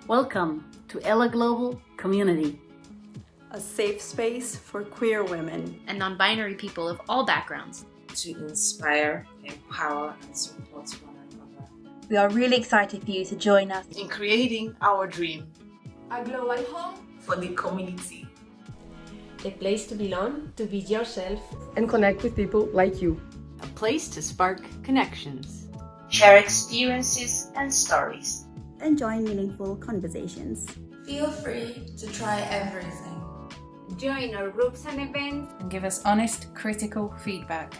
Welcome to Ella Global Community, a safe space for queer women and non-binary people of all backgrounds to inspire, empower, and support one another. We are really excited for you to join us in creating our dream. A global home for the community. A place to belong, to be yourself, and connect with people like you. A place to spark connections. Share experiences and stories. And join meaningful conversations. Feel free to try everything. Join our groups and events. And give us honest, critical feedback.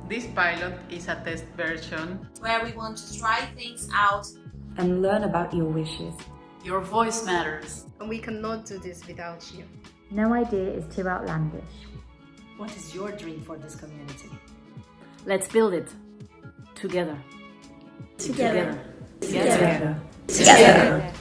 This pilot is a test version where we want to try things out and learn about your wishes. Your voice matters. And we cannot do this without you. No idea is too outlandish. What is your dream for this community? Let's build it. Together. Together. Together. Together.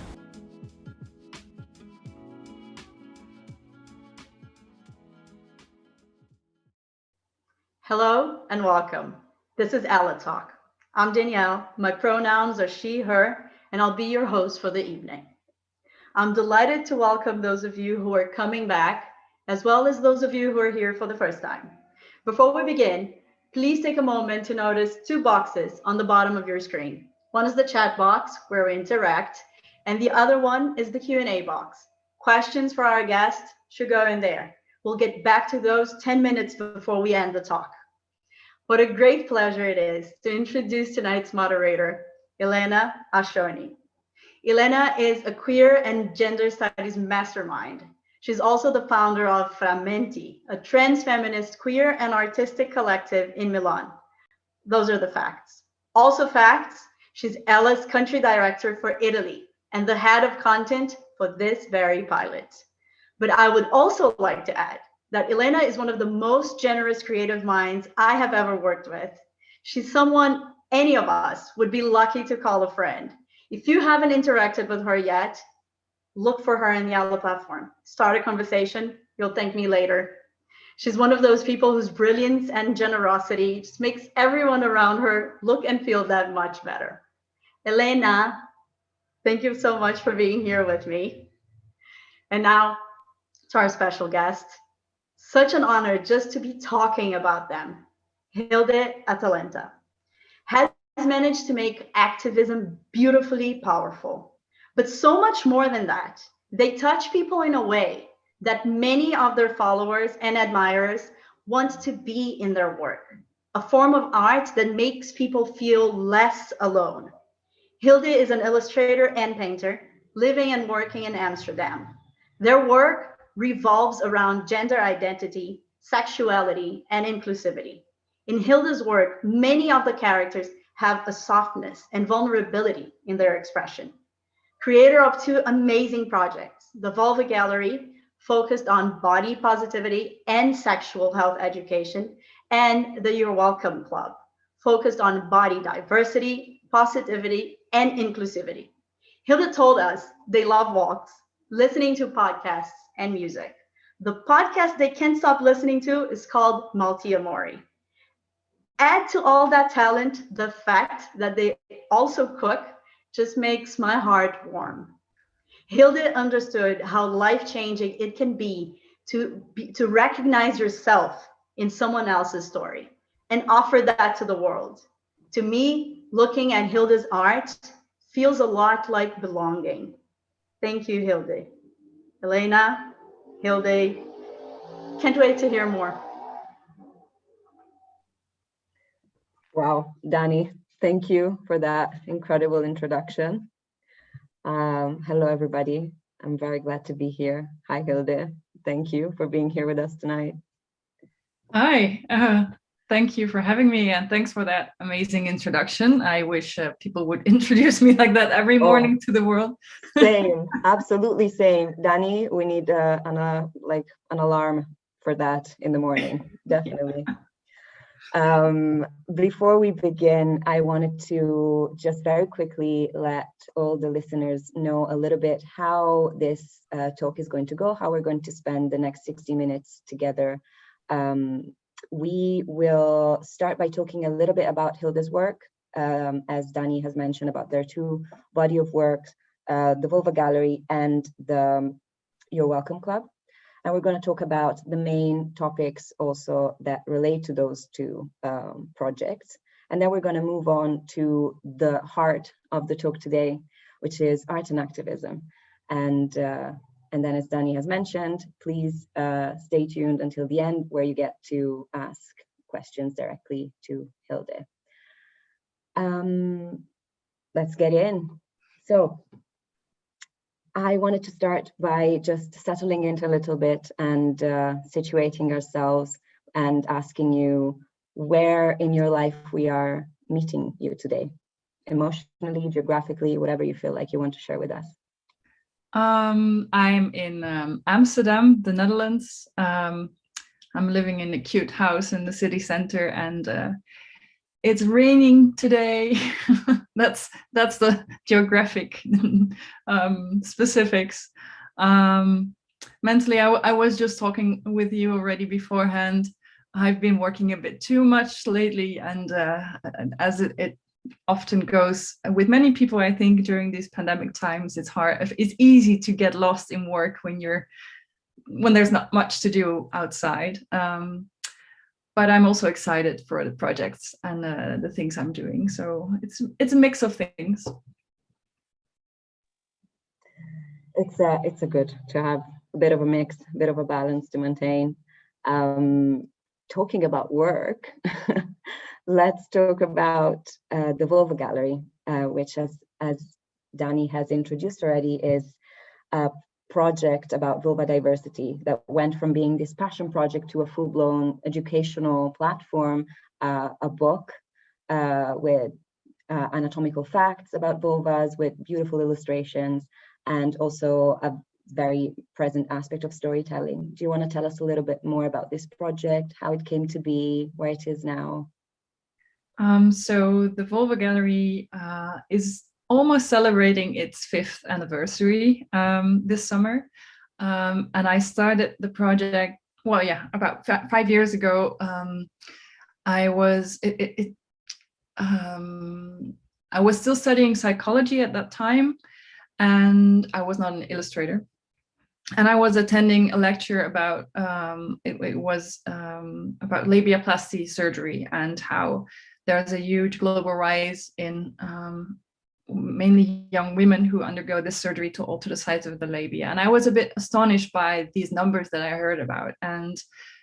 Hello and welcome. This is Ella Talk. I'm Danielle. My pronouns are she, her, and I'll be your host for the evening. I'm delighted to welcome those of you who are coming back, as well as those of you who are here for the first time. Before we begin, please take a moment to notice two boxes on the bottom of your screen. One is the chat box where we interact, and the other one is the Q&A box. Questions for our guests should go in there. We'll get back to those 10 minutes before we end the talk. What a great pleasure it is to introduce tonight's moderator, Hilde Atalanta. Hilde is a queer and gender studies mastermind. She's also the founder of Frammenti, a trans feminist queer and artistic collective in Milan. Those are the facts. Also facts, she's Ella's country director for Italy and the head of content for this very pilot. But I would also like to add that Hilde is one of the most generous creative minds I have ever worked with. She's someone any of us would be lucky to call a friend. If you haven't interacted with her yet, look for her in the Ella platform. Start a conversation. You'll thank me later. She's one of those people whose brilliance and generosity just makes everyone around her look and feel that much better. Hilde, thank you so much for being here with me. And now to our special guest. Such an honor just to be talking about them. Hilde Atalanta has managed to make activism beautifully powerful. But so much more than that, they touch people in a way that many of their followers and admirers want to be in their work, a form of art that makes people feel less alone. Hilde is an illustrator and painter living and working in Amsterdam. Their work revolves around gender identity, sexuality, and inclusivity. In Hilde's work, many of the characters have a softness and vulnerability in their expression. Creator of two amazing projects, the Vulva Gallery, focused on body positivity and sexual health education, and the You're Welcome Club, focused on body diversity, positivity, and inclusivity. Hilde told us they love walks, listening to podcasts, and music. The podcast they can't stop listening to is called Multi Amori. Add to all that talent the fact that they also cook just makes my heart warm. Hilde understood how life-changing it can be to recognize yourself in someone else's story and offer that to the world. To me, looking at Hilde's art feels a lot like belonging. Thank you, Hilde. Hilde, can't wait to hear more. Wow, Dani, thank you for that incredible introduction. Hello, everybody. I'm very glad to be here. Hi, Hilde. Thank you for being here with us tonight. Hi, thank you for having me, and thanks for that amazing introduction. I wish people would introduce me like that every morning to the world. Same, absolutely same. Dani, we need an alarm for that in the morning, definitely. Before we begin, I wanted to just very quickly let all the listeners know a little bit how this talk is going to go, how we're going to spend the next 60 minutes together. We will start by talking a little bit about Hilde's work, as Dani has mentioned, about their two body of works, the Vulva Gallery and the You're Welcome Club. And we're going to talk about the main topics also that relate to those two projects. And then we're going to move on to the heart of the talk today, which is art and activism. And then, as Dani has mentioned, please stay tuned until the end, where you get to ask questions directly to Hilde. Let's get in. So I wanted to start by just settling into a little bit and situating ourselves and asking you where in your life we are meeting you today, emotionally, geographically, whatever you feel like you want to share with us. I'm in Amsterdam, the Netherlands. I'm living in a cute house in the city center, and it's raining today. that's the geographic specifics. Mentally, I was just talking with you already beforehand. I've been working a bit too much lately, and as it often goes with many people, I think during these pandemic times, it's easy to get lost in work when there's not much to do outside. But I'm also excited for the projects and the things I'm doing. So it's a mix of things. It's a good to have a bit of a mix, a bit of a balance to maintain. Talking about work, let's talk about the Vulva Gallery, which, as Dani has introduced already, is a project about vulva diversity that went from being this passion project to a full-blown educational platform, a book with anatomical facts about vulvas, with beautiful illustrations, and also a very present aspect of storytelling. Do you want to tell us a little bit more about this project, how it came to be, where it is now? So the Vulva Gallery is almost celebrating its 5th anniversary this summer. And I started the project, about 5 years ago. I was still studying psychology at that time, and I was not an illustrator. And I was attending a lecture about it was about labiaplasty surgery and how there's a huge global rise in mainly young women who undergo this surgery to alter the size of the labia. And I was a bit astonished by these numbers that I heard about, and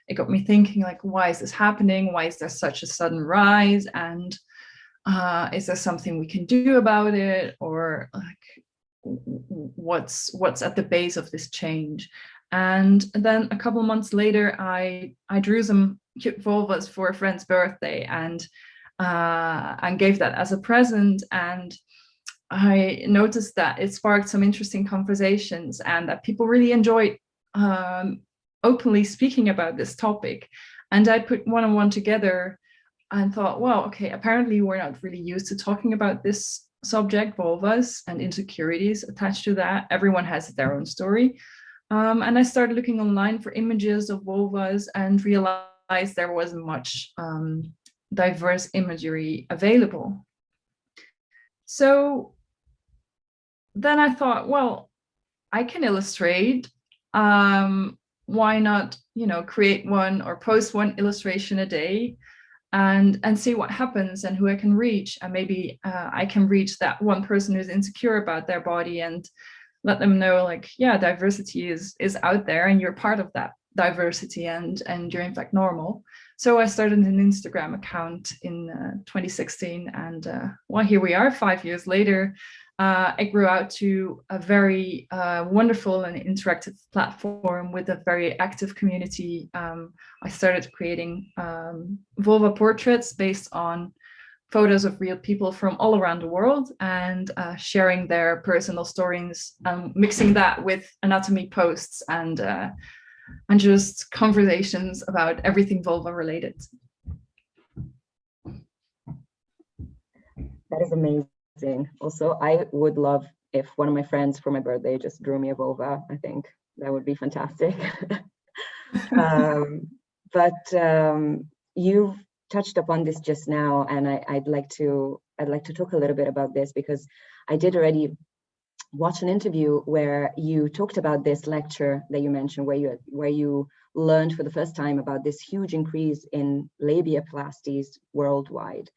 it got me thinking, like, why is this happening? Why is there such a sudden rise? And is there something we can do about it, or like what's at the base of this change? And then a couple months later, I drew some cute vulvas for a friend's birthday and gave that as a present. And I noticed that it sparked some interesting conversations, and that people really enjoyed openly speaking about this topic. And I put one-on-one together and thought, well, okay, apparently we're not really used to talking about this subject, vulvas and insecurities attached to that. Everyone has their own story. And I started looking online for images of vulvas and realized there wasn't much diverse imagery available. So then I thought, well, I can illustrate. Why not, create one or post one illustration a day and see what happens and who I can reach. And maybe I can reach that one person who's insecure about their body and let them know, like, yeah, diversity is out there and you're part of that diversity and you're in fact normal. So I started an Instagram account in 2016, and here we are 5 years later. It grew out to a very wonderful and interactive platform with a very active community. I started creating vulva portraits based on photos of real people from all around the world, and sharing their personal stories, mixing that with anatomy posts and just conversations about everything vulva related. That is amazing. Also, I would love if one of my friends for my birthday just drew me a vulva. I think that would be fantastic. But you've touched upon this just now, and I'd like to talk a little bit about this, because I did already watched an interview where you talked about this lecture that you mentioned, where you learned for the first time about this huge increase in labiaplasties worldwide.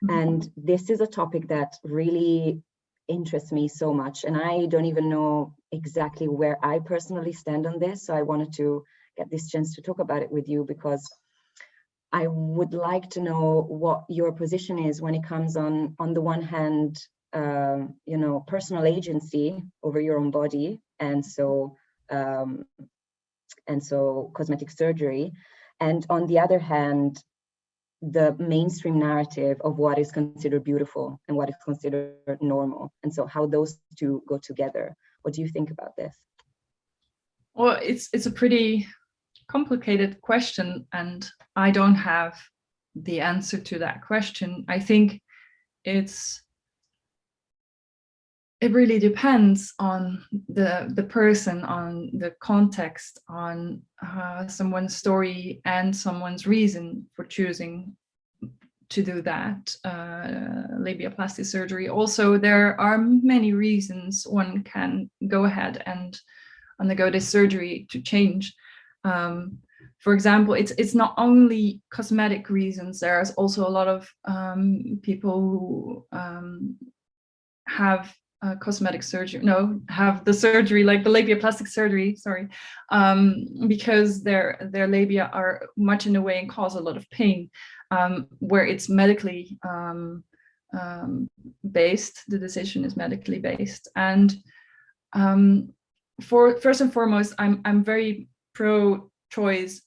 And this is a topic that really interests me so much. And I don't even know exactly where I personally stand on this. So I wanted to get this chance to talk about it with you, because I would like to know what your position is when it comes on the one hand, personal agency over your own body, and so cosmetic surgery, and on the other hand, the mainstream narrative of what is considered beautiful and what is considered normal, and so how those two go together. What do you think about this? Well, it's a pretty complicated question, and I don't have the answer to that question. I think it really depends on the person, on the context, on someone's story and someone's reason for choosing to do that labiaplasty surgery. Also, there are many reasons one can go ahead and undergo this surgery to change. For example, it's not only cosmetic reasons. There's also a lot of people who have cosmetic surgery, have the surgery, like the labiaplastic surgery, because their labia are much in the way and cause a lot of pain, where it's medically based. The decision is medically based. And first and foremost, I'm very pro-choice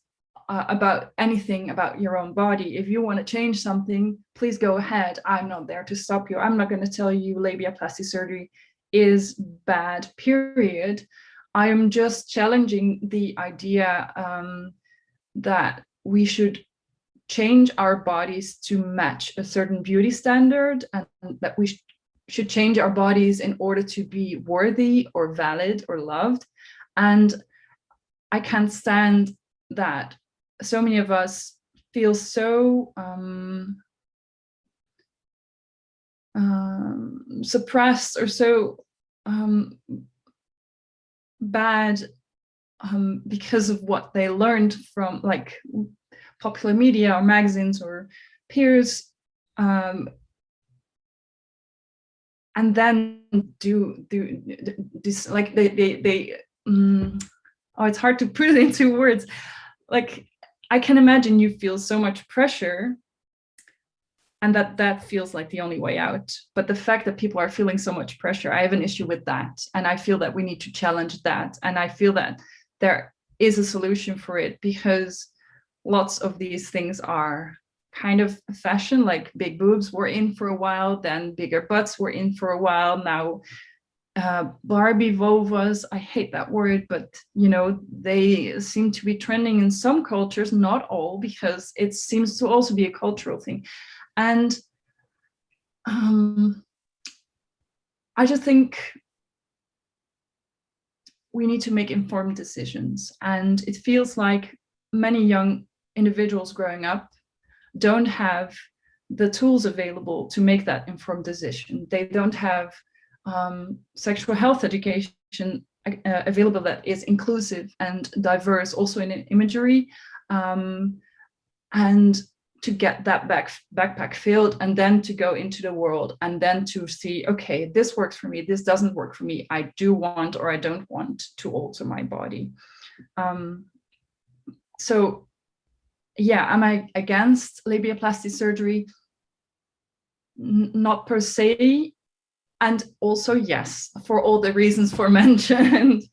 about anything about your own body. If you want to change something, please go ahead. I'm not there to stop you. I'm not going to tell you labiaplasty surgery is bad, period. I am just challenging the idea that we should change our bodies to match a certain beauty standard, and that we should change our bodies in order to be worthy or valid or loved. And I can't stand that so many of us feel so suppressed or so bad because of what they learned from like popular media or magazines or peers, and then do this, like it's hard to put it into words. Like, I can imagine you feel so much pressure, and that feels like the only way out. But the fact that people are feeling so much pressure, I have an issue with that. And I feel that we need to challenge that. And I feel that there is a solution for it, because lots of these things are kind of fashion, like big boobs were in for a while, then bigger butts were in for a while. Now, Barbie vulvas, I hate that word, but they seem to be trending in some cultures, not all, because it seems to also be a cultural thing. And I just think we need to make informed decisions. And it feels like many young individuals growing up don't have the tools available to make that informed decision. They don't have sexual health education available that is inclusive and diverse, also in imagery, and to get that backpack filled, and then to go into the world, and then to see, okay, this works for me, this doesn't work for me, I do want or I don't want to alter my body. So yeah, am I against labiaplasty surgery? Not per se. And also, yes, for all the reasons aforementioned.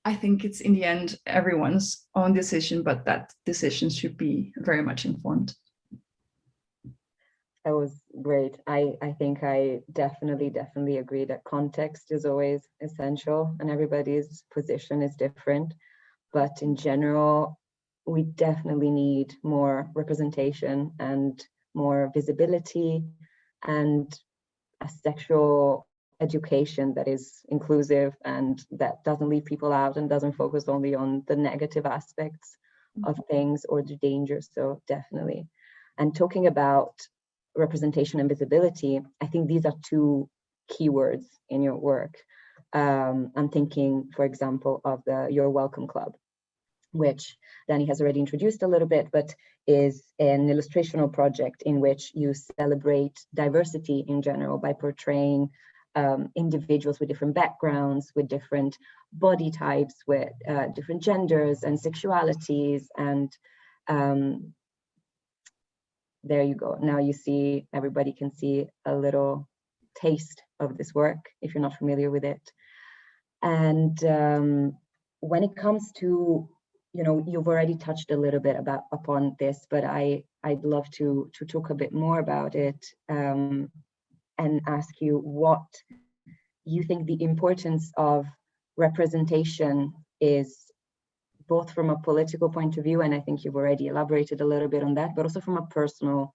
I think it's in the end everyone's own decision, but that decision should be very much informed. That was great. I think I definitely agree that context is always essential, and everybody's position is different. But in general, we definitely need more representation and more visibility, and a sexual education that is inclusive and that doesn't leave people out and doesn't focus only on the negative aspects of things or the dangers. So definitely. And talking about representation and visibility, I think these are two keywords in your work. I'm thinking, for example, of the Your Welcome Club, which Danny has already introduced a little bit, but is an illustrational project in which you celebrate diversity in general by portraying individuals with different backgrounds, with different body types, with different genders and sexualities. And there you go. Now you see, everybody can see a little taste of this work if you're not familiar with it. And when it comes to, you've already touched a little bit upon this, but I'd love to talk a bit more about it and ask you what you think the importance of representation is, both from a political point of view, and I think you've already elaborated a little bit on that, but also from a personal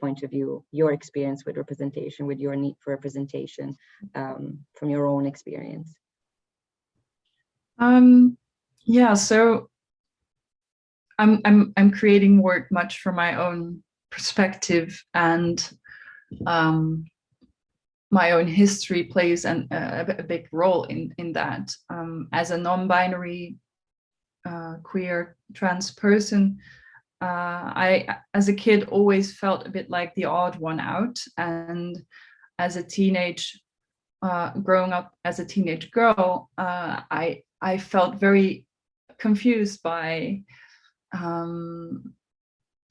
point of view, your experience with representation, with your need for representation, from your own experience. Yeah, so I'm creating work much from my own perspective, and my own history plays a big role in that. As a non-binary queer trans person, I, as a kid, always felt a bit like the odd one out, and as a teenage, growing up as a teenage girl, I felt very confused by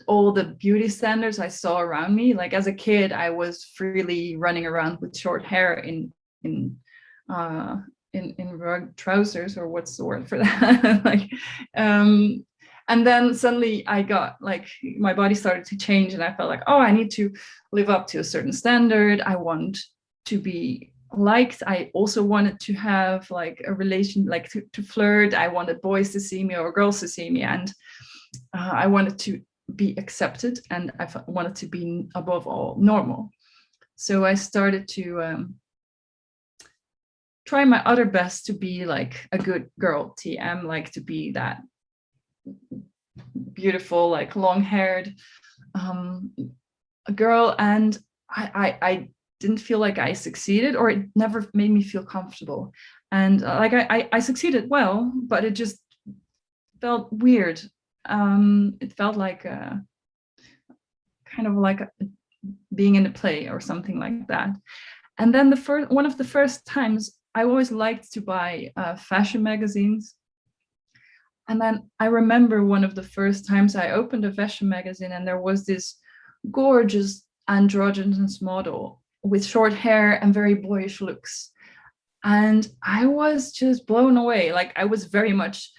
all the beauty standards I saw around me. Like as a kid, I was freely running around with short hair in rug trousers, or what's the word for that? Like, and then suddenly I got like, my body started to change, and I felt like, oh, I need to live up to a certain standard. I want to be liked. I also wanted to have like a relation, like to flirt. I wanted boys to see me or girls to see me, and I wanted to be accepted, and I wanted to be above all normal. So I started to try my utter best to be like a good girl, TM, like to be that beautiful, like long-haired girl. And I didn't feel like I succeeded, or it never made me feel comfortable. And like I succeeded well, but it just felt weird. It felt like kind of like being in a play or something like that. And then one of the first times, I always liked to buy fashion magazines. And then I remember one of the first times I opened a fashion magazine, and there was this gorgeous androgynous model with short hair and very boyish looks. And I was just blown away. Like I was very much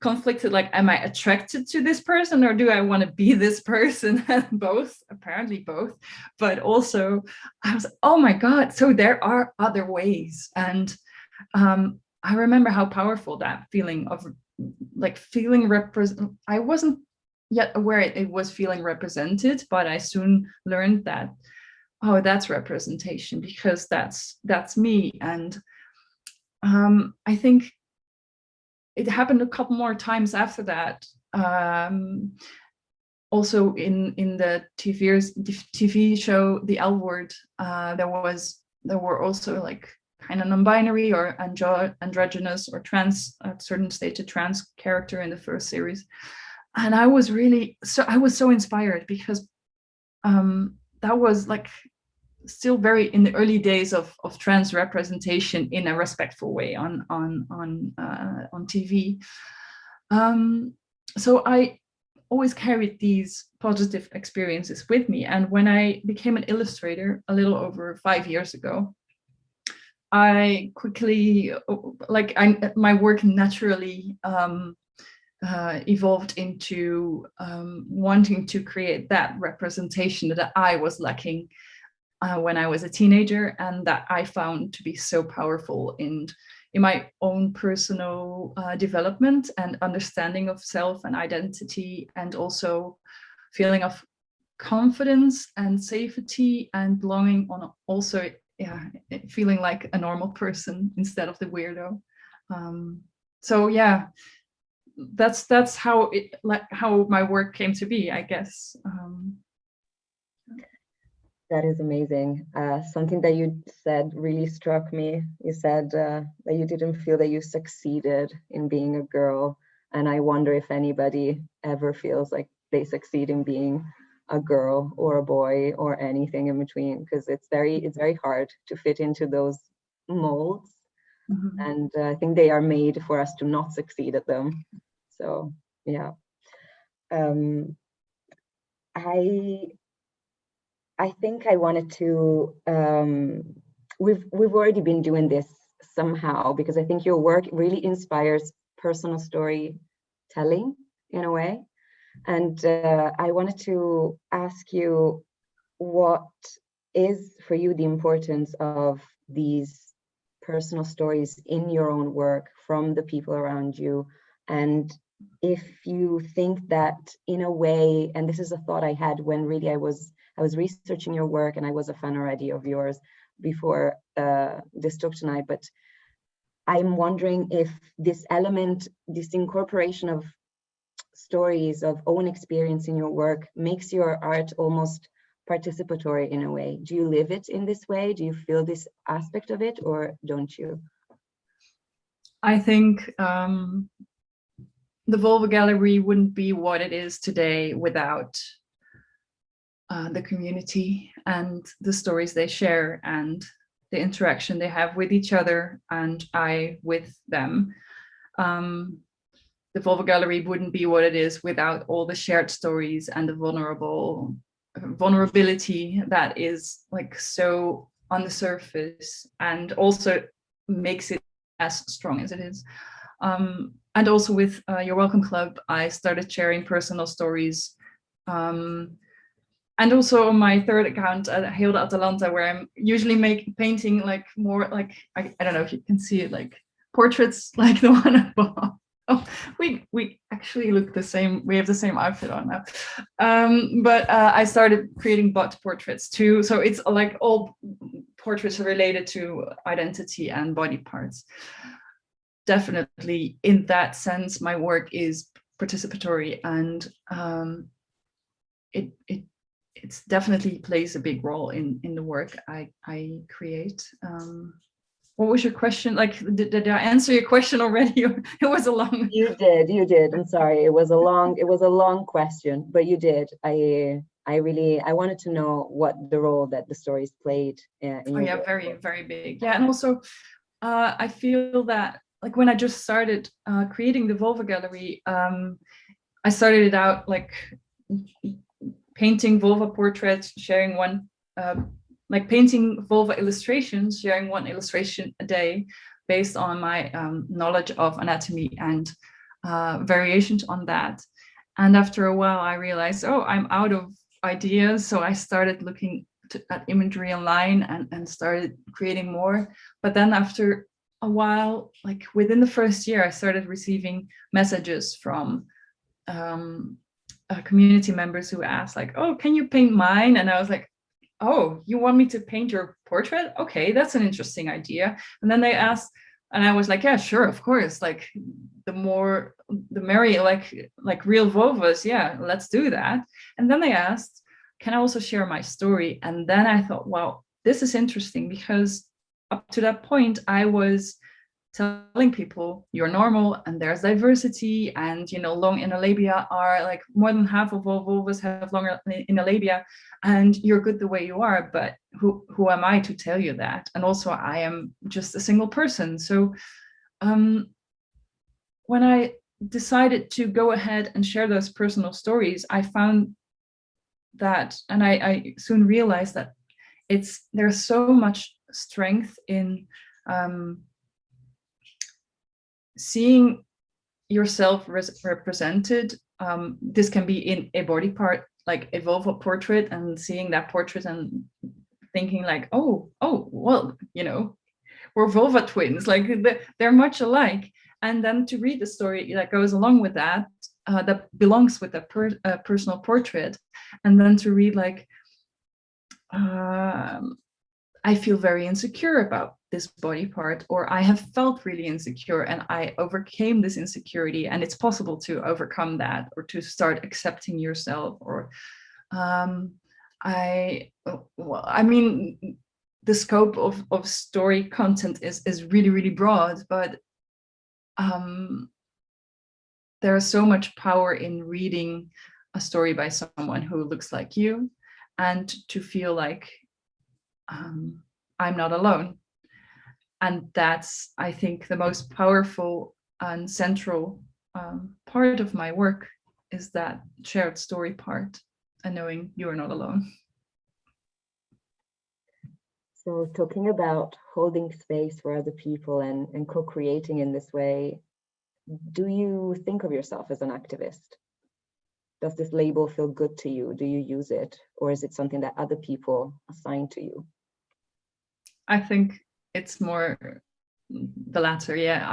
conflicted, like, am I attracted to this person, or do I want to be this person? Both, apparently both. But also I was, oh my God, so there are other ways. And I remember how powerful that feeling of like feeling I wasn't yet aware it was feeling represented, but I soon learned that, oh, that's representation, because that's me. And I think it happened a couple more times after that. Also in the TV show The L Word, there were also like kind of non-binary or androgynous or trans, at certain stage a trans character in the first series. And I was so inspired, because that was like still very in the early days of trans representation in a respectful way on TV. So I always carried these positive experiences with me. And when I became an illustrator a little over 5 years ago, I quickly, my work naturally evolved into wanting to create that representation that I was lacking when I was a teenager, and that I found to be so powerful in my own personal development and understanding of self and identity, and also feeling of confidence and safety and belonging, on also feeling like a normal person instead of the weirdo. So yeah, that's how how my work came to be, I guess. That is amazing. Something that you said really struck me. You said that you didn't feel that you succeeded in being a girl. And I wonder if anybody ever feels like they succeed in being a girl or a boy or anything in between, because it's very hard to fit into those molds. Mm-hmm. And I think they are made for us to not succeed at them. So yeah. I think I wanted to, we've already been doing this somehow, because I think your work really inspires personal storytelling in a way. And I wanted to ask you, what is for you the importance of these personal stories in your own work from the people around you? And if you think that in a way, and this is a thought I had when really I was researching your work, and I was a fan already of yours before this talk tonight, but I'm wondering if this element, this incorporation of stories of own experience in your work makes your art almost participatory in a way. Do you live it in this way? Do you feel this aspect of it, or don't you? I think the Vulva Gallery wouldn't be what it is today without the community and the stories they share and the interaction they have with each other and I with them. The Vulva Gallery wouldn't be what it is without all the shared stories and the vulnerability that is like so on the surface and also makes it as strong as it is. And also with Your Welcome Club, I started sharing personal stories. And also on my third account, Hilde Atalanta, where I'm usually painting like more like, I don't know if you can see it, like portraits like the one above. Oh, we actually look the same. We have the same outfit on now. But I started creating bot portraits too. So it's like all portraits related to identity and body parts. Definitely in that sense, my work is participatory, and it's definitely plays a big role in the work I create. What was your question? Like, did I answer your question already? It was a long. You did. I'm sorry. It was a long question, but you did. I wanted to know what the role that the stories played in your work. Very, very big. Yeah, and also I feel that like when I just started creating the Vulva Gallery, I started it out like painting vulva portraits, sharing one, like painting vulva illustrations, sharing one illustration a day based on my knowledge of anatomy and variations on that. And after a while, I realized, oh, I'm out of ideas. So I started looking at imagery online and started creating more. But then after a while, like within the first year, I started receiving messages from community members who asked like, oh, can you paint mine? And I was like, oh, you want me to paint your portrait? Okay, that's an interesting idea. And then they asked, and I was like, yeah, sure, of course. Like the more, the merrier, like real vulvas. Yeah, let's do that. And then they asked, can I also share my story? And then I thought, wow, this is interesting, because up to that point, I was telling people you're normal and there's diversity, and long inner labia are like more than half of all vulvas have longer inner labia, and you're good the way you are. But who am I to tell you that? And also I am just a single person. So when I decided to go ahead and share those personal stories, I found that, and I soon realized that there's so much strength in seeing yourself represented. This can be in a body part, like a vulva portrait, and seeing that portrait and thinking like, oh, well, we're vulva twins, like they're much alike. And then to read the story that goes along with that, that belongs with a personal portrait, and then to read like, I feel very insecure about this body part, or I have felt really insecure and I overcame this insecurity, and it's possible to overcome that or to start accepting yourself. Or I mean, the scope of story content is really, really broad, but there is so much power in reading a story by someone who looks like you, and to feel like I'm not alone. And that's, I think, the most powerful and central part of my work, is that shared story part, and knowing you are not alone. So talking about holding space for other people and co-creating in this way, do you think of yourself as an activist? Does this label feel good to you? Do you use it? Or is it something that other people assign to you? I think it's more the latter. Yeah,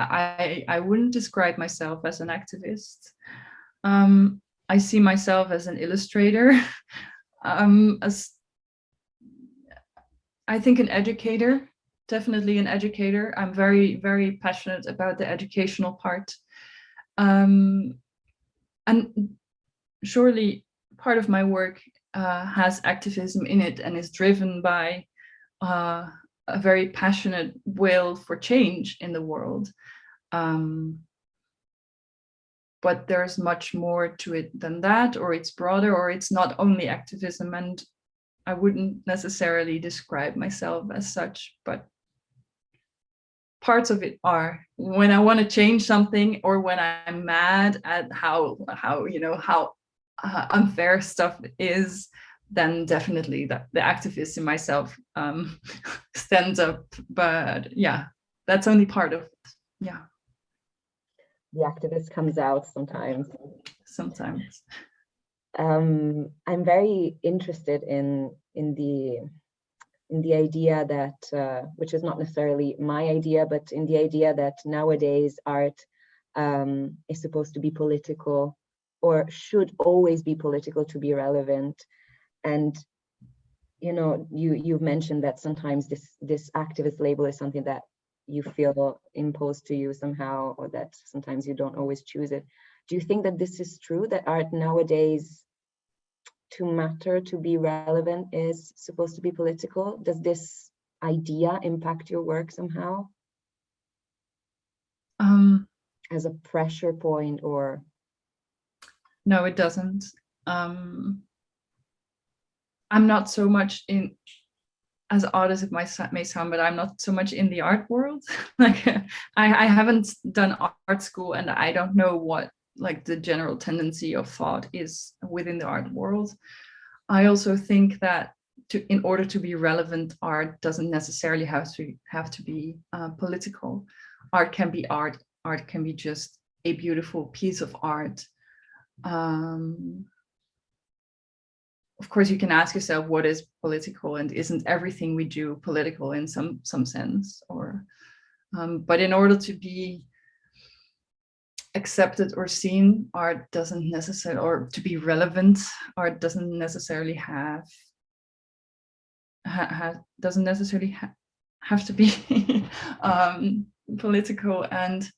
I wouldn't describe myself as an activist. I see myself as an illustrator, as I think an educator, definitely an educator. I'm very, very passionate about the educational part. And surely part of my work has activism in it and is driven by a very passionate will for change in the world. But there's much more to it than that, or it's broader, or it's not only activism. And I wouldn't necessarily describe myself as such, but parts of it are. When I want to change something, or when I'm mad at how unfair stuff is, then definitely the activist in myself stands up. But yeah, that's only part of it. Yeah. The activist comes out sometimes. Sometimes. I'm very interested in the idea that, which is not necessarily my idea, but in the idea that nowadays art is supposed to be political, or should always be political to be relevant. And you've mentioned that sometimes this activist label is something that you feel imposed to you somehow, or that sometimes you don't always choose it. Do you think that this is true, that art nowadays, to matter, to be relevant, is supposed to be political? Does this idea impact your work somehow? As a pressure point, or? No, it doesn't. I'm not so much in, as odd as it may sound, but I'm not so much in the art world. Like I haven't done art school, and I don't know what like the general tendency of thought is within the art world. I also think that in order to be relevant, art doesn't necessarily have to be political. Art can be art. Art can be just a beautiful piece of art. Of course, you can ask yourself, what is political, and isn't everything we do political in some sense? Or, but in order to be accepted or seen, art doesn't necessarily, or to be relevant, art doesn't necessarily have to be political. And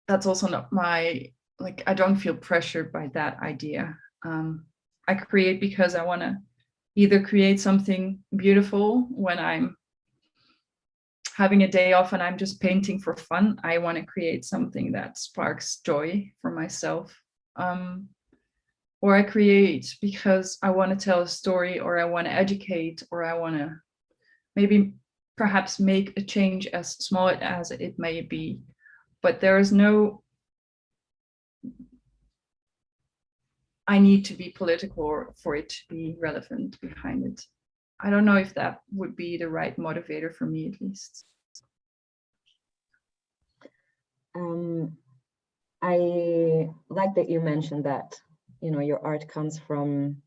that's also not my, like, I don't feel pressured by that idea. I create because I want to either create something beautiful when I'm having a day off and I'm just painting for fun. I want to create something that sparks joy for myself. Or I create because I want to tell a story, or I want to educate, or I want to maybe perhaps make a change, as small as it may be. But there is no, I need to be political for it to be relevant behind it. I don't know if that would be the right motivator for me, at least. I like that you mentioned that, your art comes from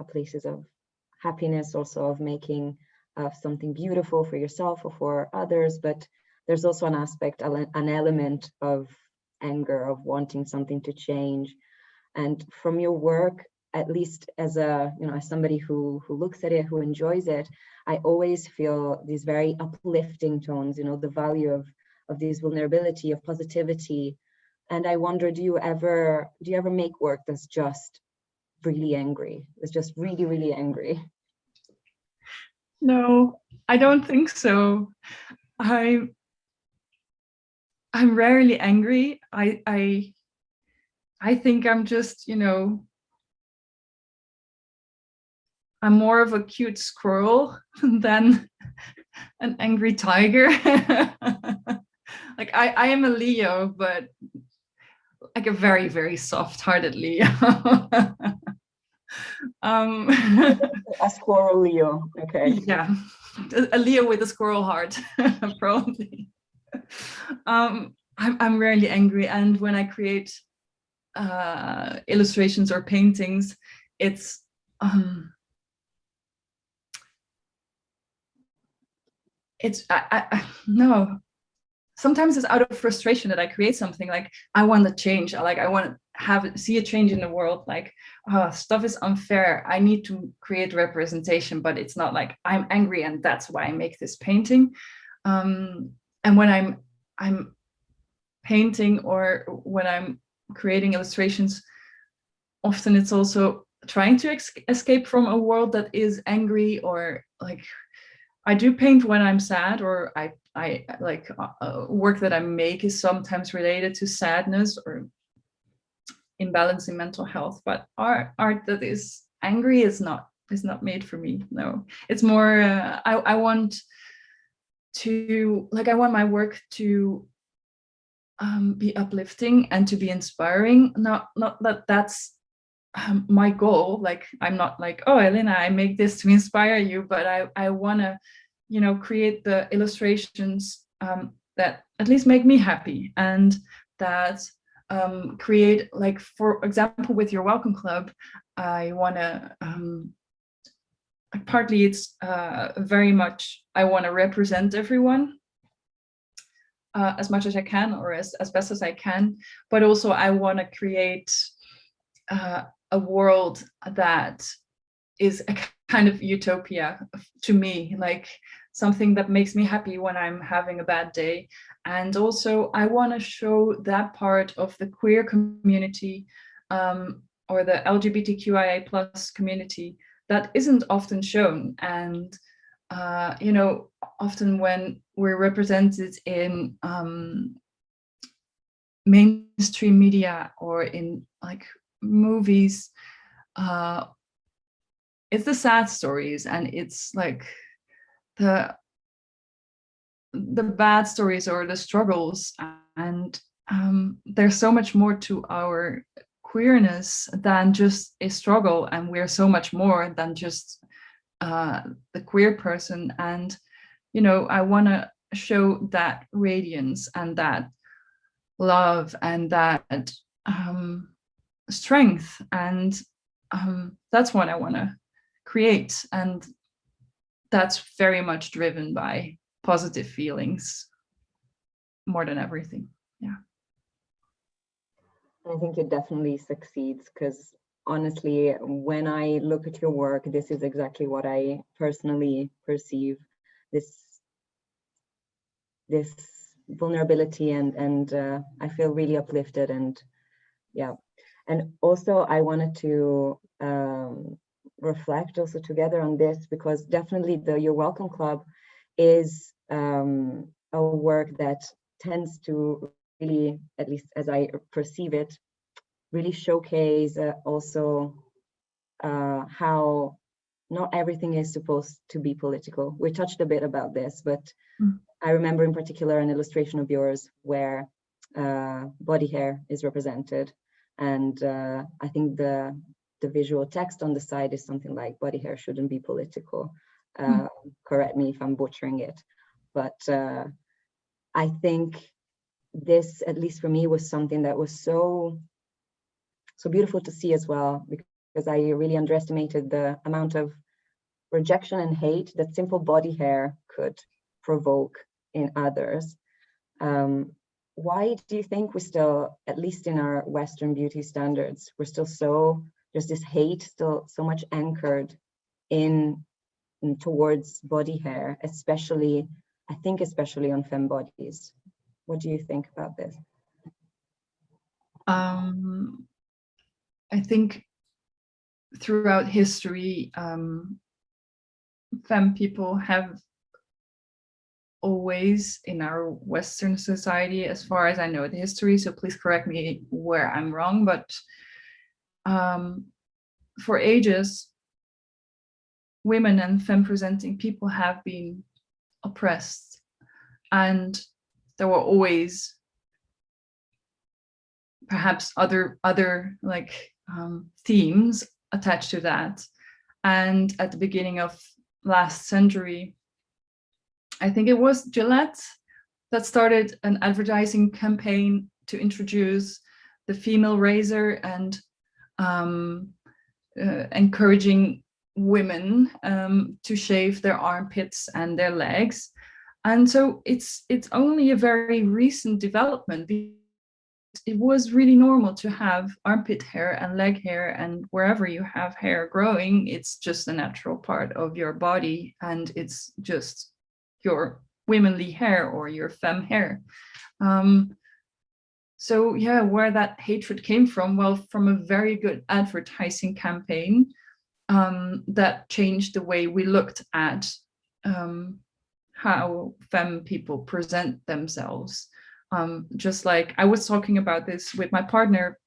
places of happiness, also of making something beautiful for yourself or for others, but there's also an aspect, an element of anger, of wanting something to change. And from your work, at least as as somebody who looks at it, who enjoys it, I always feel these very uplifting tones, the value of this vulnerability, of positivity. And I wonder, do you ever make work that's just really angry, was just really, really angry. No, I don't think so. I'm rarely angry. I think I'm just, you know, I'm more of a cute squirrel than an angry tiger. Like I am a Leo, but like a very, very soft-hearted Leo. A squirrel Leo, okay. Yeah, a Leo with a squirrel heart, probably. I'm rarely angry, and when I create illustrations or paintings, it's no. Sometimes it's out of frustration that I create something. Like I want to change. I want to see a change in the world. Like, stuff is unfair. I need to create representation, but it's not like I'm angry and that's why I make this painting. And when I'm painting or when I'm creating illustrations, often it's also trying to escape from a world that is angry, or like I do paint when I'm sad, or I like work that I make is sometimes related to sadness or imbalance in mental health. But art that is angry is not made for me. No, it's more I want to, like, I want my work to be uplifting and to be inspiring. Not that that's my goal. Like I'm not like, oh, Elena, I make this to inspire you, but I want to, you know, create the illustrations that at least make me happy, and that create, like, for example, with your Welcome Club, I want to partly it's very much I want to represent everyone as much as I can, or as best as I can, but also I want to create a world that is a kind of utopia to me, like something that makes me happy when I'm having a bad day. And also I want to show that part of the queer community or the LGBTQIA plus community that isn't often shown. And you know, often when we're represented in mainstream media or in like movies, it's the sad stories, and it's like the bad stories or the struggles, and there's so much more to our queerness than just a struggle, and we're so much more than just the queer person. And you know, I want to show that radiance and that love and that strength, and that's what I want to create. And that's very much driven by positive feelings more than everything. Yeah, I think it definitely succeeds, because honestly, when I look at your work, this is exactly what I personally perceive, this vulnerability, and I feel really uplifted. And yeah, and also I wanted to reflect also together on this, because definitely the You're Welcome Club is a work that tends to really, at least as I perceive it, really showcase also how not everything is supposed to be political. We touched a bit about this, but I remember in particular an illustration of yours where body hair is represented, and I think the visual text on the side is something like body hair shouldn't be political. Correct me if I'm butchering it, but I think this, at least for me, was something that was so beautiful to see as well, because I really underestimated the amount of rejection and hate that simple body hair could provoke in others. Why do you think we still, at least in our Western beauty standards, we're still there's this hate still so much anchored in towards body hair, especially, I think especially on femme bodies? What do you think about this? I think throughout history, femme people have always, in our Western society, as far as I know the history, so please correct me where I'm wrong, but for ages, women and femme presenting people have been oppressed, and there were always perhaps other like themes attached to that. And at the beginning of last century, I think it was Gillette that started an advertising campaign to introduce the female razor and encouraging women to shave their armpits and their legs. And so it's only a very recent development. It was really normal to have armpit hair and leg hair, and wherever you have hair growing, it's just a natural part of your body, and it's just your womanly hair or your femme hair. So yeah, where that hatred came from? Well, from a very good advertising campaign that changed the way we looked at how femme people present themselves. Just like I was talking about this with my partner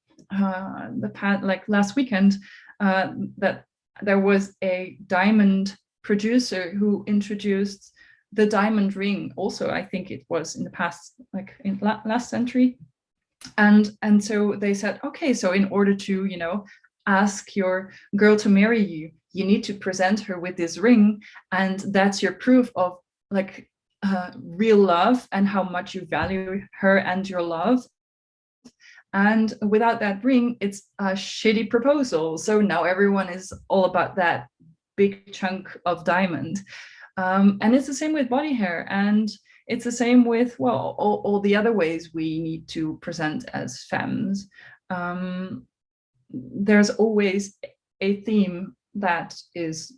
last weekend, that there was a diamond producer who introduced the diamond ring. Also, I think it was in the past, like in last century, and so they said, okay, so in order to ask your girl to marry you, you need to present her with this ring, and that's your proof of like real love and how much you value her and your love. And without that ring, it's a shitty proposal. So now everyone is all about that big chunk of diamond. And it's the same with body hair, and it's the same with, well, all the other ways we need to present as femmes. There's always a theme that is,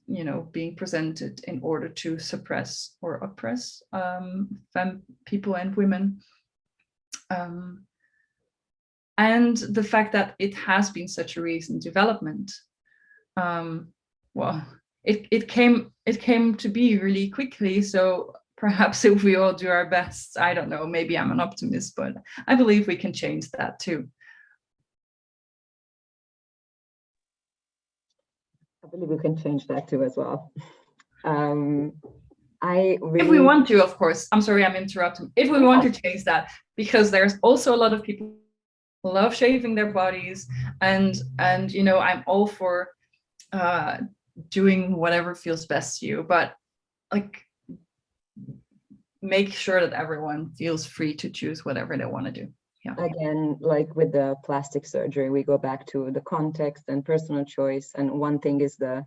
being presented in order to suppress or oppress femme people and women. And the fact that it has been such a recent development, well, it came to be really quickly. So perhaps if we all do our best, I don't know, maybe I'm an optimist, but I believe we can change that too. I believe we can change that too as well. If we want to, of course. I'm sorry, I'm interrupting. If we want to change that, because there's also a lot of people who love shaving their bodies, and I'm all for doing whatever feels best to you, but like make sure that everyone feels free to choose whatever they want to do. Yeah. Again, like with the plastic surgery, we go back to the context and personal choice. And one thing is the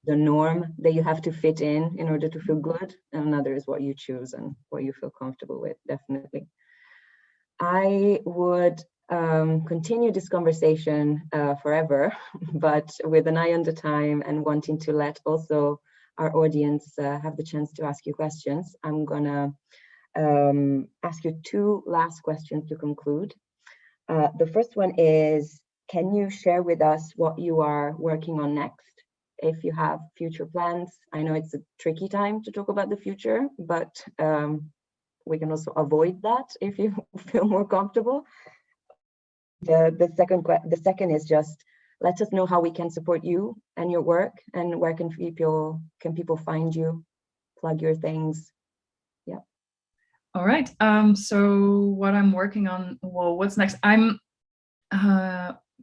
norm that you have to fit in order to feel good. And another is what you choose and what you feel comfortable with, definitely. I would continue this conversation forever, but with an eye on the time and wanting to let also our audience have the chance to ask you questions, I'm gonna ask you two last questions to conclude. The first one is, can you share with us what you are working on next? If you have future plans. I know it's a tricky time to talk about the future, but we can also avoid that if you feel more comfortable. The second is just, let us know how we can support you and your work, and where can people find you, plug your things. Yeah. All right. So what I'm working on, well, what's next? I'm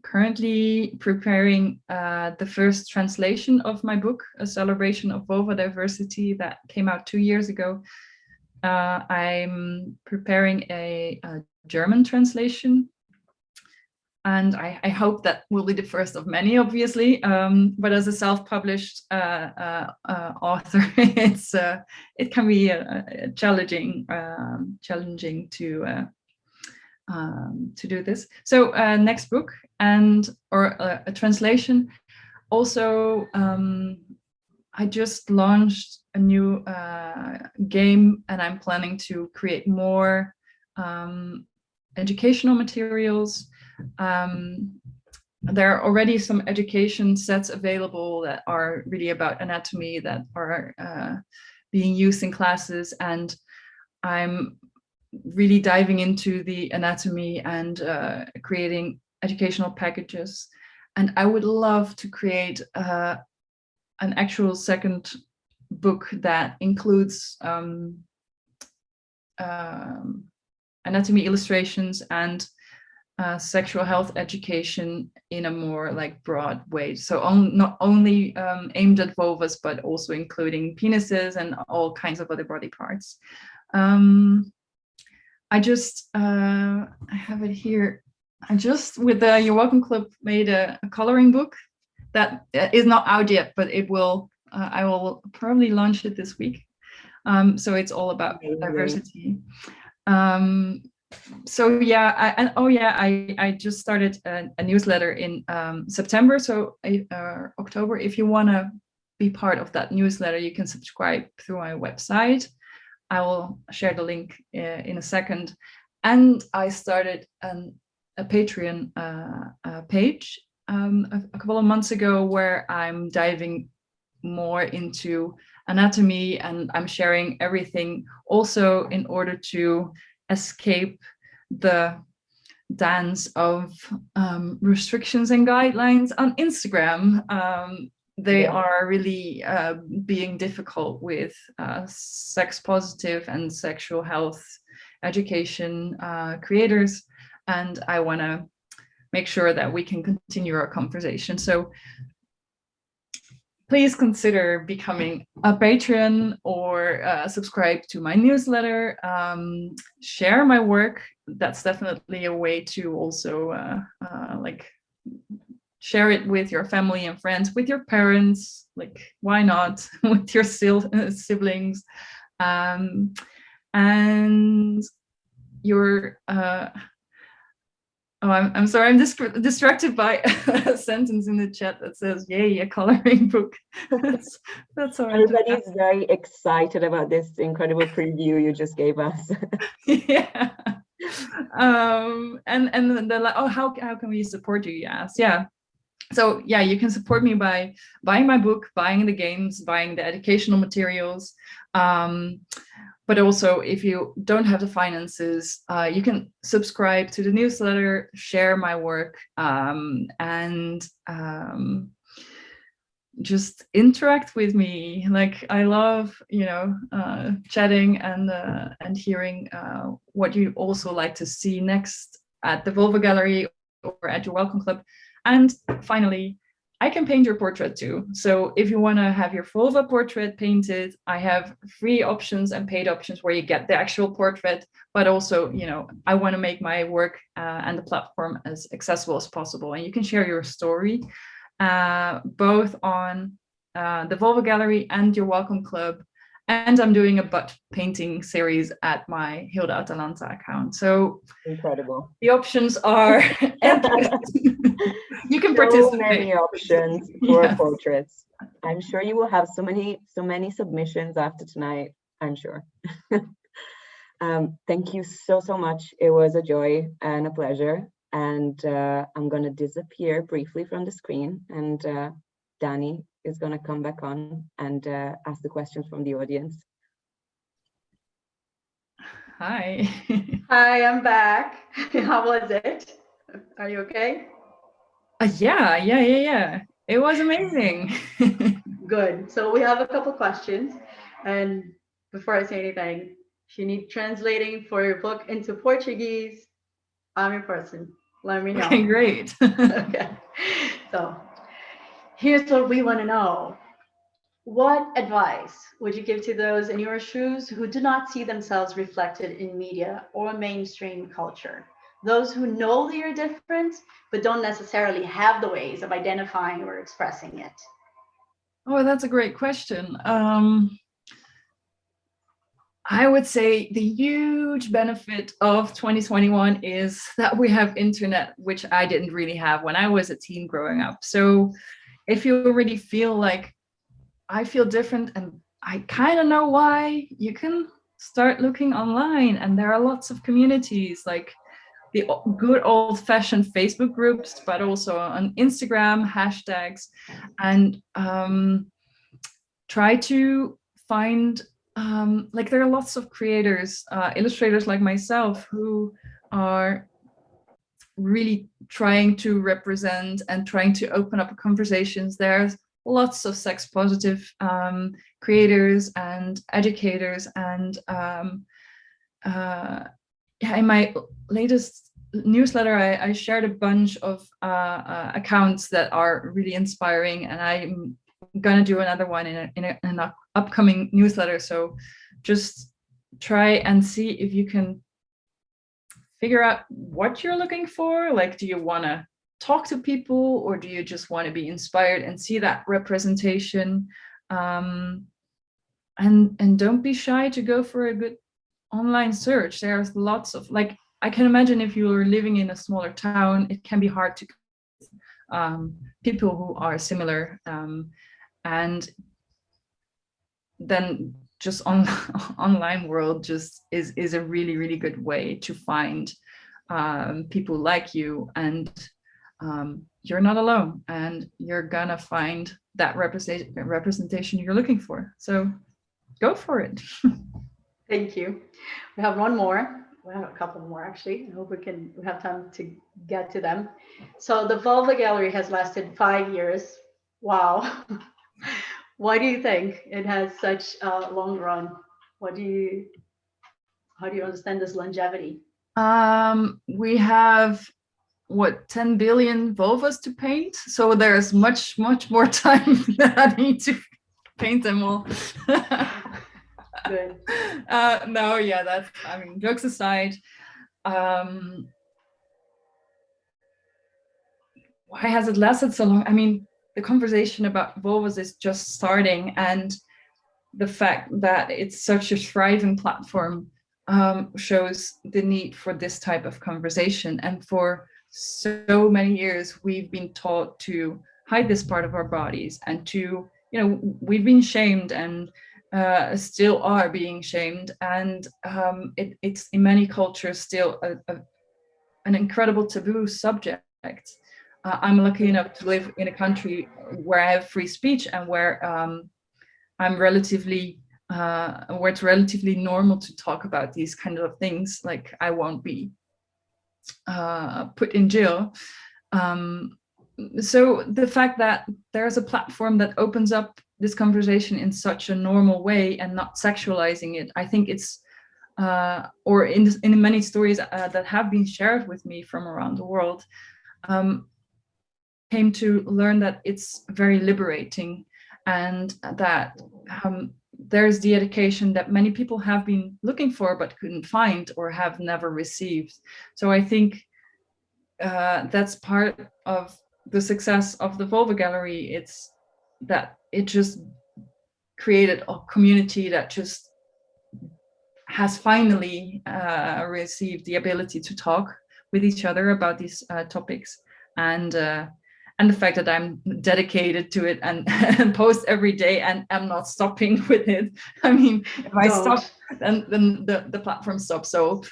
currently preparing the first translation of my book, A Celebration of Vulva Diversity, that came out 2 years ago. I'm preparing a German translation, and I hope that will be the first of many, obviously. But as a self-published author, it can be challenging to do this. So next book or a translation. Also, I just launched a new game, and I'm planning to create more educational materials. there are already some education sets available that are really about anatomy that are being used in classes, and I'm really diving into the anatomy and creating educational packages. And I would love to create an actual second book that includes anatomy illustrations and sexual health education in a more like broad way. So not only aimed at vulvas, but also including penises and all kinds of other body parts. I have it here. I just, with the You're Welcome Club, made a coloring book that is not out yet, but it will. I will probably launch it this week. So it's all about diversity. So yeah, I just started a newsletter in September, so October. If you want to be part of that newsletter, you can subscribe through my website. I will share the link in a second. And I started a Patreon page a couple of months ago, where I'm diving more into anatomy, and I'm sharing everything also in order to escape the dance of restrictions and guidelines on Instagram. They are really being difficult with sex positive and sexual health education creators, and I want to make sure that we can continue our conversation. So please consider becoming a patron or subscribe to my newsletter. Share my work. That's definitely a way to also like share it with your family and friends, with your parents, like why not, with your siblings, and your oh, I'm sorry, I'm distracted by a sentence in the chat that says, yay, a coloring book. That's all right. Everybody's very excited about this incredible preview you just gave us. Yeah. And they're like, oh, how can we support you? Yes. Yeah. So yeah, you can support me by buying my book, buying the games, buying the educational materials. But also, if you don't have the finances, you can subscribe to the newsletter, share my work, and just interact with me. Like, I love, chatting and hearing what you also like to see next at the Vulva Gallery or at Your Welcome Club. And finally, I can paint your portrait too. So if you want to have your vulva portrait painted, I have free options and paid options where you get the actual portrait, but also, I want to make my work and the platform as accessible as possible. And you can share your story both on the Vulva Gallery and Your Welcome Club. And I'm doing a butt painting series at my Hilde Atalanta account. So incredible. The options are endless. You can participate. So many options for portraits. I'm sure you will have so many submissions after tonight, I'm sure. Thank you so much. It was a joy and a pleasure. And I'm going to disappear briefly from the screen, and Danny is going to come back on and ask the questions from the audience. Hi. Hi, I'm back. How was it? Are you okay? Yeah. It was amazing. Good. So we have a couple questions. And before I say anything, if you need translating for your book into Portuguese, I'm your person. Let me know. Okay, great. Okay. So here's what we want to know. What advice would you give to those in your shoes who do not see themselves reflected in media or mainstream culture? Those who know they are different, but don't necessarily have the ways of identifying or expressing it? Oh, that's a great question. I would say the huge benefit of 2021 is that we have internet, which I didn't really have when I was a teen growing up. So if you already feel like I feel different and I kind of know why, you can start looking online, and there are lots of communities like the good old-fashioned Facebook groups, but also on Instagram, hashtags, and try to find, like there are lots of creators, illustrators like myself, who are really trying to represent and trying to open up conversations. There's lots of sex positive creators and educators, and in my latest newsletter I shared a bunch of accounts that are really inspiring, and I'm gonna do another one in an upcoming newsletter. So just try and see if you can figure out what you're looking for. Like, do you want to talk to people, or do you just want to be inspired and see that representation? And don't be shy to go for a good online search. There's lots of, like, I can imagine if you're living in a smaller town, it can be hard to people who are similar, and then just online world just is a really good way to find people like you, and you're not alone, and you're gonna find that representation you're looking for. So go for it. Thank you. We have one more. We have a couple more, actually. I hope we have time to get to them. So the Vulva Gallery has lasted 5 years. Wow. Why do you think it has such a long run? How do you understand this longevity? We have, what, 10 billion vulvas to paint, so there's much more time that I need to paint them all. Good. No, yeah, that's, I mean, jokes aside, why has it lasted so long? I mean, the conversation about vulvas is just starting, and the fact that it's such a thriving platform shows the need for this type of conversation. And for so many years, we've been taught to hide this part of our bodies, and to, you know, we've been shamed, and still are being shamed. And it's in many cultures still an incredible taboo subject. I'm lucky enough to live in a country where I have free speech, and where I'm relatively where it's relatively normal to talk about these kind of things. Like, I won't be put in jail. So the fact that there's a platform that opens up this conversation in such a normal way and not sexualizing it, I think it's or in many stories that have been shared with me from around the world, came to learn that it's very liberating, and that there's the education that many people have been looking for but couldn't find or have never received. So I think that's part of the success of the Vulva Gallery. It's that it just created a community that just has finally received the ability to talk with each other about these topics, and the fact that I'm dedicated to it and, and post every day, and I'm not stopping with it. I mean, if I stop, then the platform stops. So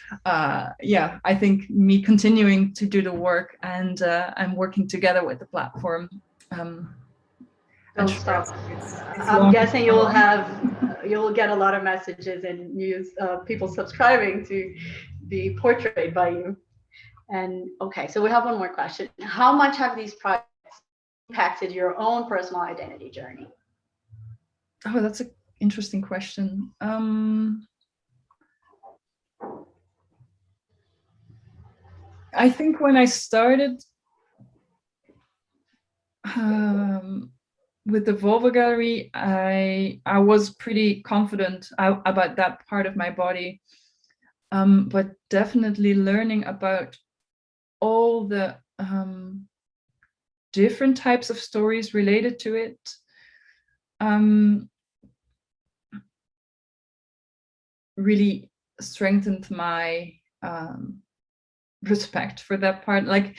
yeah, I think me continuing to do the work, and I'm working together with the platform. Don't stop. I'm guessing you'll get a lot of messages and news, people subscribing to be portrayed by you. And okay, so we have one more question. How much have these projects impacted your own personal identity journey? Oh, that's an interesting question. I think when I started with the Vulva Gallery, I was pretty confident about that part of my body, but definitely learning about all the different types of stories related to it, really strengthened my respect for that part. Like,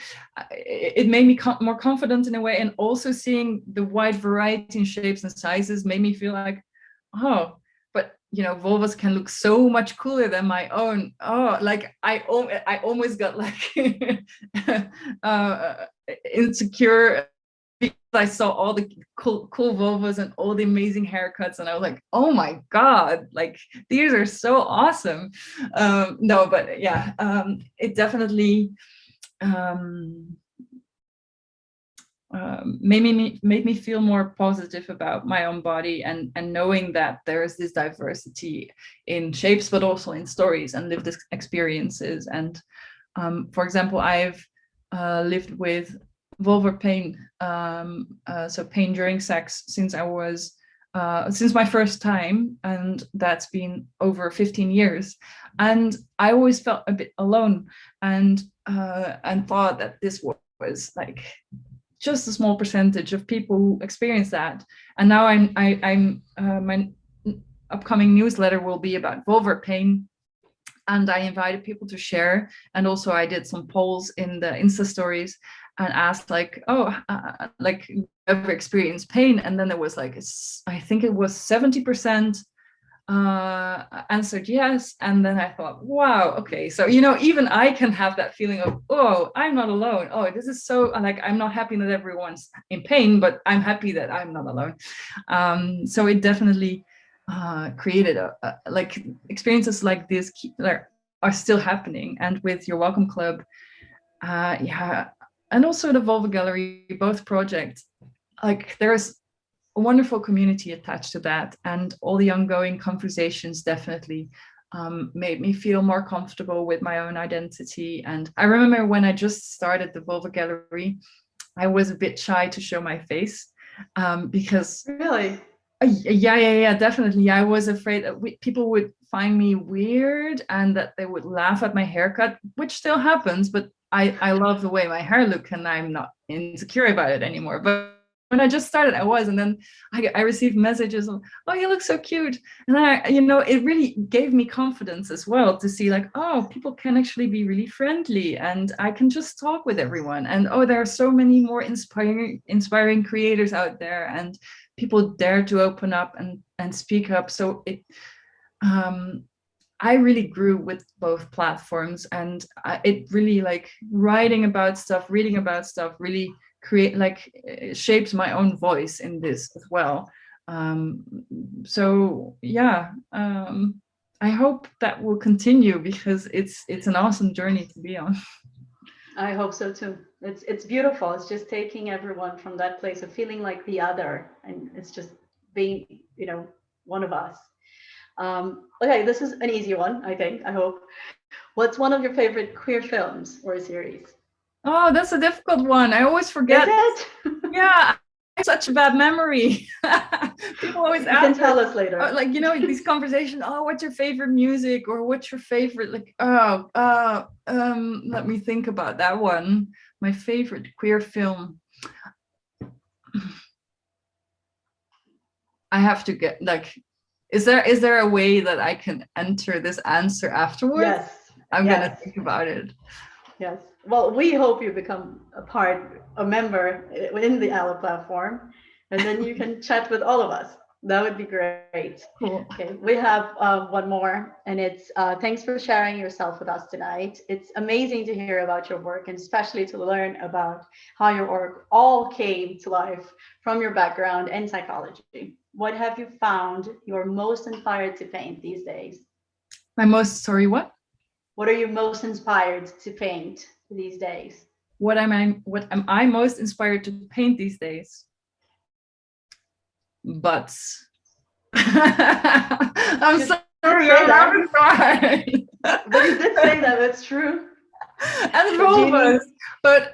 it made me more confident in a way, and also seeing the wide variety in shapes and sizes made me feel like, oh, but vulvas can look so much cooler than my own. Oh, like I almost got like insecure because I saw all the cool vulvas and all the amazing haircuts, and I was like, oh my god, like these are so awesome. No, but yeah, it definitely made me feel more positive about my own body, and knowing that there is this diversity in shapes, but also in stories and lived experiences. And for example, I've lived with vulvar pain, so pain during sex, since my first time, and that's been over 15 years. And I always felt a bit alone, and thought that this was like just a small percentage of people who experience that. And now my upcoming newsletter will be about vulvar pain, and I invited people to share. And also I did some polls in the Insta stories and asked like, like, ever experienced pain? And then there was like, I think it was 70% answered yes. And then I thought, wow, okay, so even I can have that feeling of, oh, I'm not alone. Oh, this is so, like, I'm not happy that everyone's in pain, but I'm happy that I'm not alone. So it definitely created like experiences like this are still happening. And with Your Welcome Club, and also the Vulva Gallery, both projects, like there's a wonderful community attached to that, and all the ongoing conversations definitely made me feel more comfortable with my own identity. And I remember when I just started the Vulva Gallery, I was a bit shy to show my face, because really, yeah, definitely. I was afraid that people would find me weird and that they would laugh at my haircut, which still happens, but I love the way my hair look, and I'm not insecure about it anymore. But when I just started, I was, and then I received messages of, oh, you look so cute. And it really gave me confidence as well to see like, oh, people can actually be really friendly, and I can just talk with everyone. And oh, there are so many more inspiring creators out there, and people dare to open up and speak up. So I really grew with both platforms, and it really, like, writing about stuff, reading about stuff, really shaped my own voice in this as well. So yeah, I hope that will continue, because it's an awesome journey to be on. I hope so too. It's beautiful. It's just taking everyone from that place of feeling like the other, and it's just being, one of us. Okay, this is an easy one, I think, I hope. What's one of your favorite queer films or series? Oh, that's a difficult one. I always forget. Is it? Yeah, I have such a bad memory. People always ask. You can tell us later. Like, these conversations, oh, what's your favorite music? Or what's your favorite, like, let me think about that one. My favorite queer film. I have to get, like, is there a way that I can enter this answer afterwards? Yes. I'm gonna think about it. Yes. Well, we hope you become a member in the ALA platform, and then you can chat with all of us. That would be great. Cool. Okay, we have one more, and it's thanks for sharing yourself with us tonight. It's amazing to hear about your work, and especially to learn about how your work all came to life from your background in psychology. What have you found you're most inspired to paint these days? What? What are you most inspired to paint these days? What am I most inspired to paint these days? Butts. I'm sorry, I'm sorry. But you did say that, that's true. And vulvas. But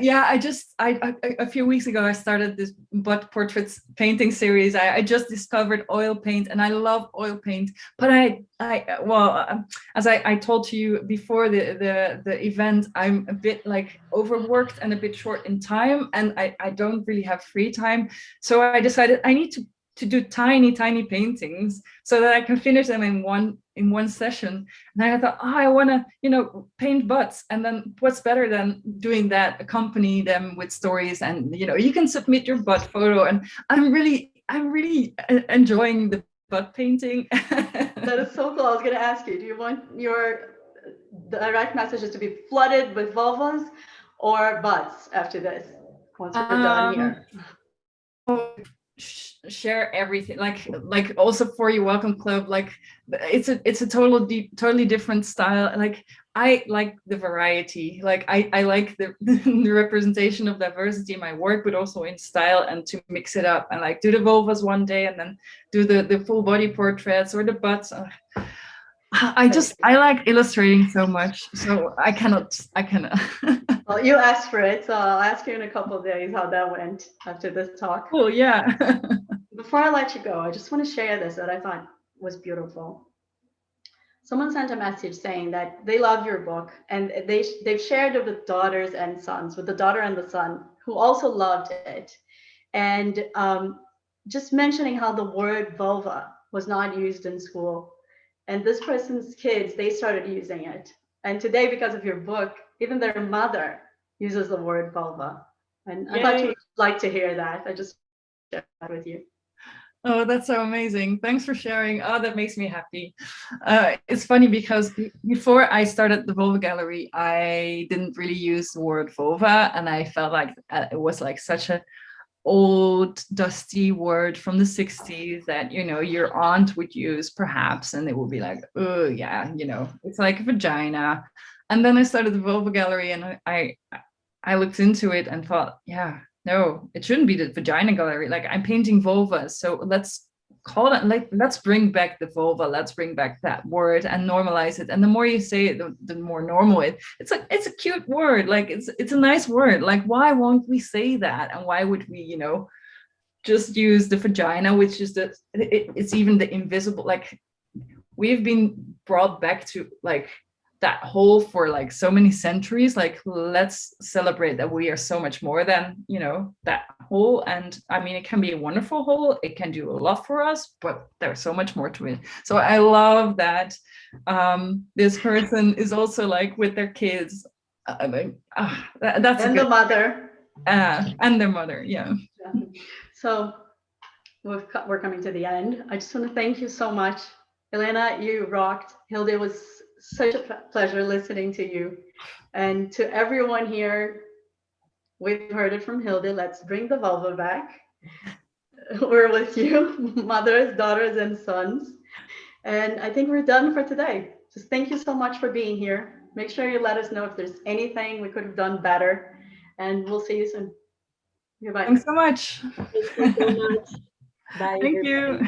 yeah, I a few weeks ago I started this butt portraits painting series. I just discovered oil paint, and I love oil paint. But as I told to you before the event, I'm a bit like overworked and a bit short in time, and I don't really have free time. So I decided I need to do tiny paintings so that I can finish them in one session. And I thought, I want to paint butts, and then what's better than doing that, accompany them with stories, and you can submit your butt photo. And I'm really enjoying the butt painting. That is so cool. I was going to ask you, do you want your direct messages to be flooded with vulvas or butts after this, once we're done here? Share everything, like also for your welcome club, like it's a totally different style. Like I like the variety, like I like the the representation of diversity in my work, but also in style, and to mix it up and like do the vulvas one day and then do the full body portraits or the butts. I like illustrating so much, so I cannot. Well, you asked for it, so I'll ask you in a couple of days how that went after this talk. Oh yeah. Before I let you go, I just want to share this that I thought was beautiful. Someone sent a message saying that they love your book, and they've shared it with daughters and sons, with the daughter and the son who also loved it, and just mentioning how the word vulva was not used in school. And this person's kids, they started using it. And today, because of your book, even their mother uses the word vulva. And I thought you would like to hear that. I just shared that with you. Oh, that's so amazing. Thanks for sharing. Oh, that makes me happy. It's funny because before I started the Vulva Gallery, I didn't really use the word vulva. And I felt like it was like such a old dusty word from the 60s that, you know, your aunt would use perhaps, and it would be like, oh yeah, you know, it's like a vagina. And then I started the Vulva Gallery, and I looked into it and thought, yeah, no, it shouldn't be the vagina gallery. Like, I'm painting vulvas, so let's call it, like, let's bring back the vulva, let's bring back that word and normalize it. And the more you say it, the more normal it's a cute word, like it's a nice word. Like, why won't we say that? And why would we, you know, just use the vagina, which is it's even the invisible, like, we've been brought back to like that hole for like so many centuries. Like, let's celebrate that we are so much more than, you know, that hole. And I mean, it can be a wonderful hole, it can do a lot for us, but there's so much more to it. So I love that this person is also like with their kids. That's and the mother. And their mother, yeah. So we're coming to the end. I just want to thank you so much. Elena, you rocked. Hilde, it was such a pleasure listening to you. And to everyone here, we've heard it from Hilde. Let's bring the vulva back. We're with you, mothers, daughters, and sons. And I think we're done for today. Just thank you so much for being here. Make sure you let us know if there's anything we could have done better. And we'll see you soon. Goodbye. Thanks so much. Thank you so much. Bye. Thank you.